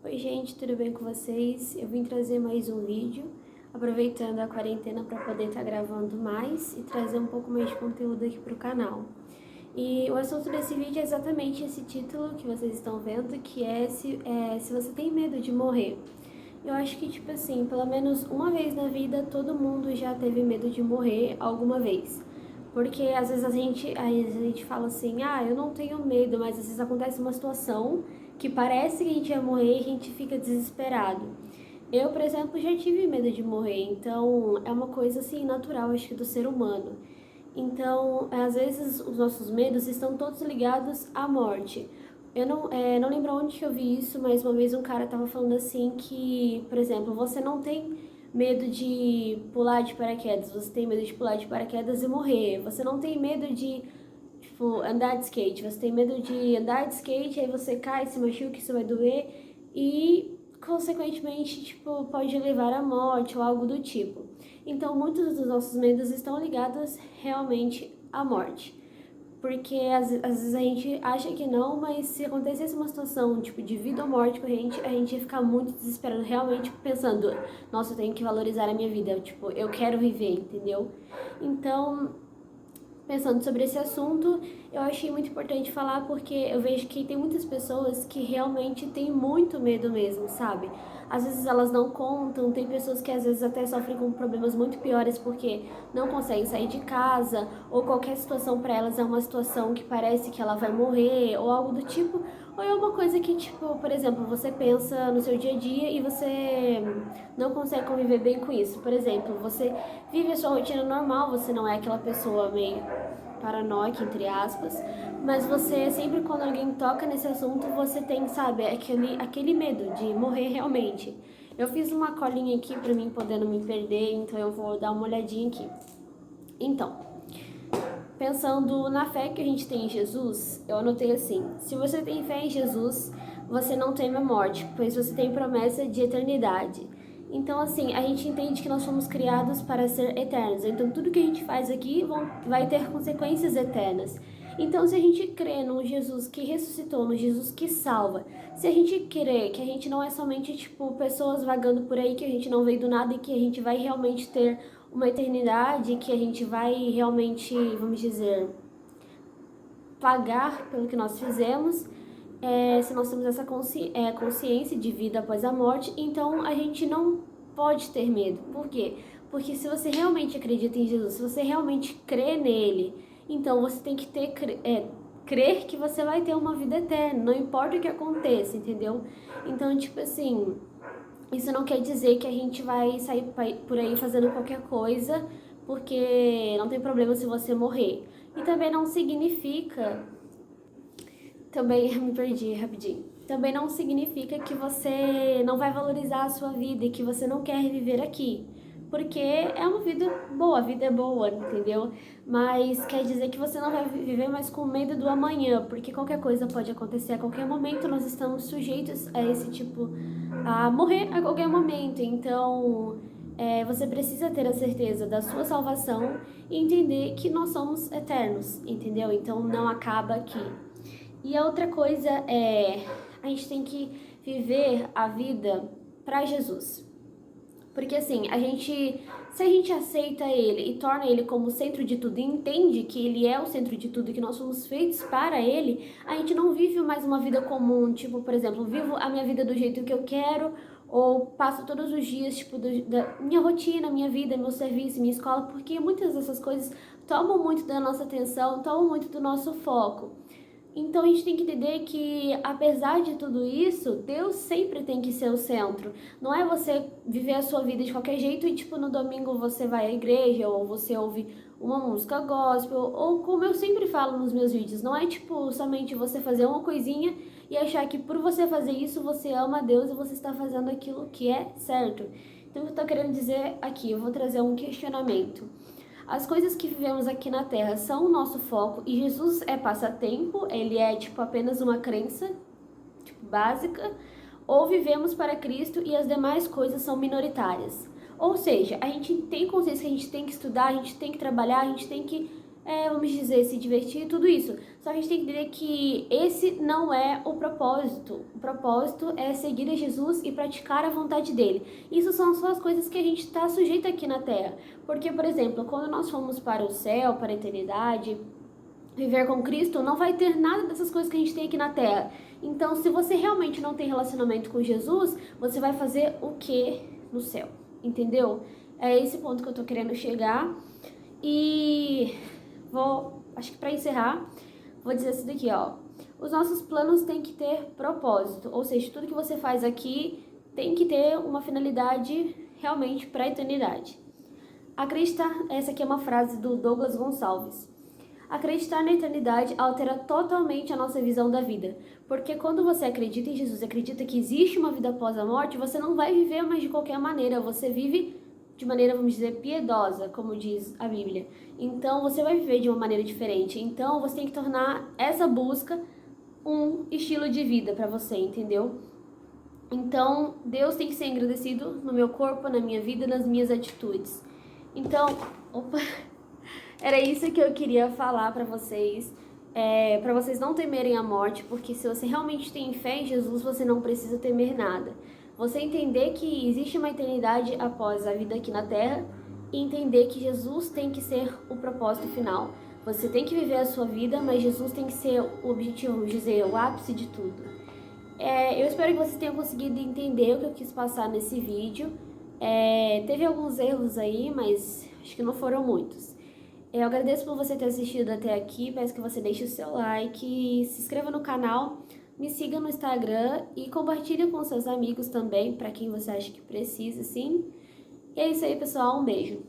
Oi gente, tudo bem com vocês? Eu vim trazer mais um vídeo, aproveitando a quarentena para poder estar gravando mais e trazer um pouco mais de conteúdo aqui para o canal. E o assunto desse vídeo é exatamente esse título que vocês estão vendo, que é se você tem medo de morrer. Eu acho que, tipo assim, pelo menos uma vez na vida, todo mundo já teve medo de morrer alguma vez. Porque às vezes a gente fala assim, eu não tenho medo, mas às vezes acontece uma situação que parece que a gente vai morrer e a gente fica desesperado. Eu, por exemplo, já tive medo de morrer, então é uma coisa assim natural, acho que do ser humano. Então, às vezes os nossos medos estão todos ligados à morte. Eu não lembro onde que eu vi isso, mas uma vez um cara tava falando assim que, por exemplo, você não tem medo de pular de paraquedas, você tem medo de pular de paraquedas e morrer. Você não tem medo de, tipo, andar de skate, você tem medo de andar de skate, aí você cai, se machuca, isso vai doer e, consequentemente, tipo, pode levar à morte ou algo do tipo. Então, muitos dos nossos medos estão ligados realmente à morte. Porque às vezes a gente acha que não, mas se acontecesse uma situação tipo de vida ou morte com a gente ia ficar muito desesperado, realmente pensando, nossa, eu tenho que valorizar a minha vida, tipo, eu quero viver, entendeu? Então, pensando sobre esse assunto, eu achei muito importante falar porque eu vejo que tem muitas pessoas que realmente têm muito medo mesmo, sabe? Às vezes elas não contam, tem pessoas que às vezes até sofrem com problemas muito piores porque não conseguem sair de casa, ou qualquer situação para elas é uma situação que parece que ela vai morrer, ou algo do tipo, ou é uma coisa que, tipo, por exemplo, você pensa no seu dia a dia e você não consegue conviver bem com isso. Por exemplo, você vive a sua rotina normal, você não é aquela pessoa meio paranoica, entre aspas, mas você, sempre quando alguém toca nesse assunto, você tem, sabe, aquele medo de morrer realmente. Eu fiz uma colinha aqui pra mim poder não me perder, então eu vou dar uma olhadinha aqui. Então, pensando na fé que a gente tem em Jesus, eu anotei assim: se você tem fé em Jesus, você não teme a morte, pois você tem promessa de eternidade. Então, assim, a gente entende que nós fomos criados para ser eternos. Então, tudo que a gente faz aqui vai ter consequências eternas. Então, se a gente crê num Jesus que ressuscitou, no Jesus que salva, se a gente crê que a gente não é somente, tipo, pessoas vagando por aí, que a gente não veio do nada e que a gente vai realmente ter uma eternidade, que a gente vai realmente, vamos dizer, pagar pelo que nós fizemos, se nós temos essa consciência de vida após a morte, então a gente não pode ter medo. Por quê? Porque se você realmente acredita em Jesus, se você realmente crê nele, então você tem que crer que você vai ter uma vida eterna, não importa o que aconteça, entendeu? Então, tipo assim, isso não quer dizer que a gente vai sair por aí fazendo qualquer coisa, porque não tem problema se você morrer. E também não significa. Também me perdi rapidinho. Também não significa que você não vai valorizar a sua vida e que você não quer viver aqui. Porque é uma vida boa, a vida é boa, entendeu? Mas quer dizer que você não vai viver mais com medo do amanhã, porque qualquer coisa pode acontecer a qualquer momento, nós estamos sujeitos a esse tipo, a morrer a qualquer momento. Então, você precisa ter a certeza da sua salvação e entender que nós somos eternos, entendeu? Então não acaba aqui. E a outra coisa é, a gente tem que viver a vida para Jesus. Porque assim, se a gente aceita ele e torna ele como o centro de tudo e entende que ele é o centro de tudo e que nós somos feitos para ele, a gente não vive mais uma vida comum, tipo, por exemplo, vivo a minha vida do jeito que eu quero ou passo todos os dias, tipo, da minha rotina, minha vida, meu serviço, minha escola, porque muitas dessas coisas tomam muito da nossa atenção, tomam muito do nosso foco. Então a gente tem que entender que, apesar de tudo isso, Deus sempre tem que ser o centro. Não é você viver a sua vida de qualquer jeito e, tipo, no domingo você vai à igreja ou você ouve uma música gospel, ou como eu sempre falo nos meus vídeos, não é, tipo, somente você fazer uma coisinha e achar que por você fazer isso você ama a Deus e você está fazendo aquilo que é certo. Então o que eu tô querendo dizer aqui, eu vou trazer um questionamento. As coisas que vivemos aqui na Terra são o nosso foco e Jesus é passatempo, ele é tipo apenas uma crença, tipo, básica, ou vivemos para Cristo e as demais coisas são minoritárias. Ou seja, a gente tem consciência que a gente tem que estudar, a gente tem que trabalhar, a gente tem que, vamos dizer, se divertir, tudo isso. Só que a gente tem que entender que esse não é o propósito. O propósito é seguir a Jesus e praticar a vontade dele. Isso são só as coisas que a gente está sujeito aqui na Terra. Porque, por exemplo, quando nós formos para o céu, para a eternidade, viver com Cristo, não vai ter nada dessas coisas que a gente tem aqui na Terra. Então, se você realmente não tem relacionamento com Jesus, você vai fazer o que no céu? Entendeu? É esse ponto que eu tô querendo chegar. E acho que para encerrar, vou dizer isso daqui, ó. Os nossos planos têm que ter propósito, ou seja, tudo que você faz aqui tem que ter uma finalidade realmente para a eternidade. Acreditar, essa aqui é uma frase do Douglas Gonçalves. Acreditar na eternidade altera totalmente a nossa visão da vida, porque quando você acredita em Jesus, acredita que existe uma vida após a morte, você não vai viver mais de qualquer maneira, você vive de maneira, vamos dizer, piedosa, como diz a Bíblia. Então, você vai viver de uma maneira diferente. Então, você tem que tornar essa busca um estilo de vida para você, entendeu? Então, Deus tem que ser agradecido no meu corpo, na minha vida, nas minhas atitudes. Então, era isso que eu queria falar para vocês não temerem a morte, porque se você realmente tem fé em Jesus, você não precisa temer nada. Você entender que existe uma eternidade após a vida aqui na Terra e entender que Jesus tem que ser o propósito final. Você tem que viver a sua vida, mas Jesus tem que ser o objetivo, vamos dizer, o ápice de tudo. Eu espero que vocês tenham conseguido entender o que eu quis passar nesse vídeo. Teve alguns erros aí, mas acho que não foram muitos. Eu agradeço por você ter assistido até aqui, peço que você deixe o seu like, se inscreva no canal, me siga no Instagram e compartilhe com seus amigos também, para quem você acha que precisa, sim. E é isso aí, pessoal, um beijo.